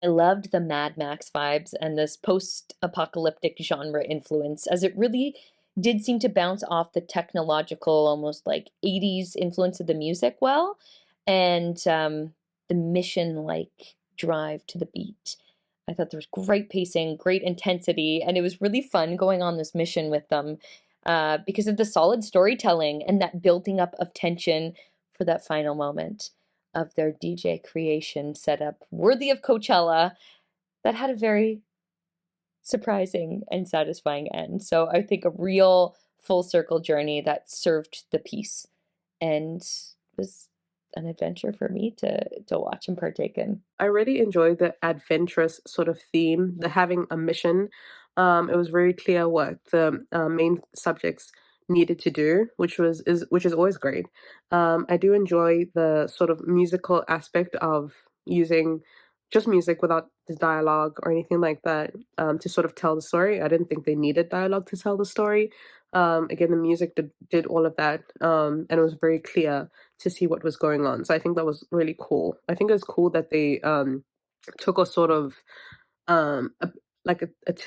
I loved the Mad Max vibes and this post-apocalyptic genre influence, as it really did seem to bounce off the technological, almost like 80s influence of the music well, and the mission-like drive to the beat. I thought there was great pacing, great intensity, and it was really fun going on this mission with them because of the solid storytelling and that building up of tension for that final moment of their DJ creation setup, worthy of Coachella, that had a very surprising and satisfying end. So I think a real full circle journey that served the piece and was an adventure for me to watch and partake in. I really enjoyed the adventurous sort of theme, the having a mission. It was very clear what the main subjects needed to do, which is always great. I do enjoy the sort of musical aspect of using just music without the dialogue or anything like that to sort of tell the story. I didn't think they needed dialogue to tell the story. Again, the music did all of that, and it was very clear to see what was going on. So I think that was really cool. I think it was cool that they took a sort of a, like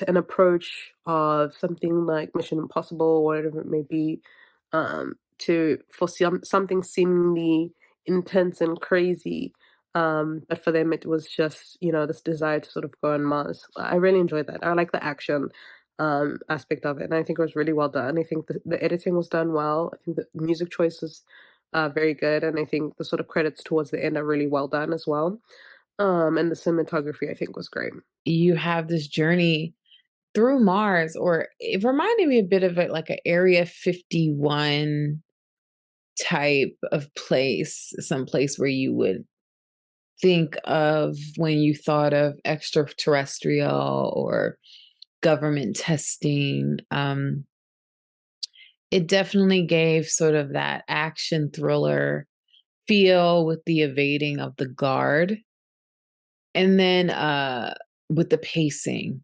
an approach of something like Mission Impossible or whatever it may be, to for something seemingly intense and crazy. But for them, it was just this desire to sort of go on Mars. I really enjoyed that. I like the action aspect of it, and I think it was really well done. I think the editing was done well. I think the music choice was very good, and I think the sort of credits towards the end are really well done as well. And the cinematography I think was great. You have this journey through Mars, or it reminded me a bit of it like an Area 51 type of place, some place where you would think of when you thought of extraterrestrial or government testing. It definitely gave sort of that action thriller feel with the evading of the guard, and then with the pacing.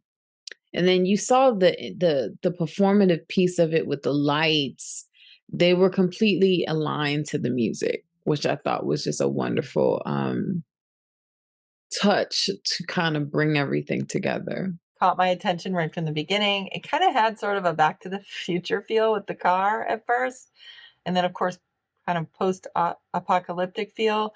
And then you saw the performative piece of it with the lights. They were completely aligned to the music, which I thought was just a wonderful touch to kind of bring everything together. Caught my attention right from the beginning. It kind of had sort of a Back to the Future feel with the car at first, and then of course kind of post apocalyptic feel.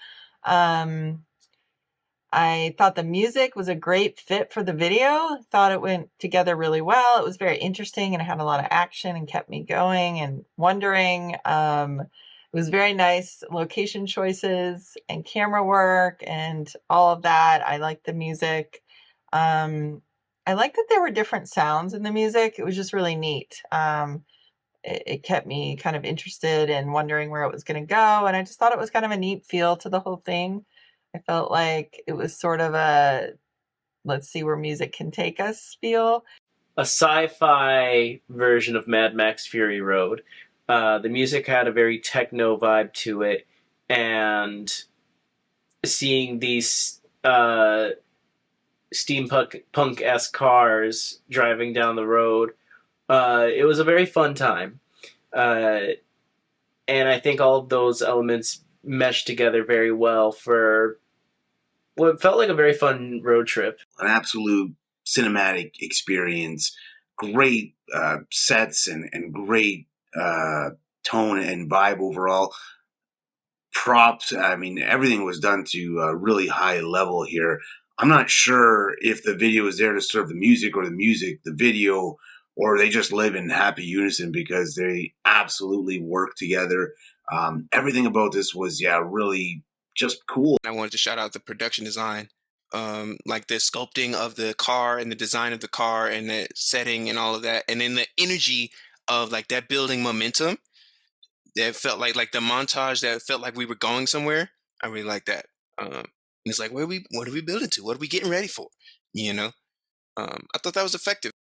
I thought the music was a great fit for the video. Thought it went together really well. It was very interesting and it had a lot of action and kept me going and wondering. It was very nice location choices and camera work and all of that. I liked the music. I liked that there were different sounds in the music. It was just really neat. It kept me kind of interested and wondering where it was going to go. And I just thought it was kind of a neat feel to the whole thing. I felt like it was sort of a let's see where music can take us feel. A sci-fi version of Mad Max Fury Road. The music had a very techno vibe to it, and seeing these steampunk-esque cars driving down the road, it was a very fun time. And I think all of those elements meshed together very well for what felt like a very fun road trip. An absolute cinematic experience, great sets and great tone and vibe overall. Props, I mean, everything was done to a really high level here. I'm not sure if the video is there to serve the music or the music, the video, or they just live in happy unison because they absolutely work together. Everything about this was, really just cool. I wanted to shout out the production design, like the sculpting of the car and the design of the car and the setting and all of that. And then the energy of like that building momentum that felt like the montage that felt like we were going somewhere. I really like that. And it's like, what are we building to? What are we getting ready for? I thought that was effective.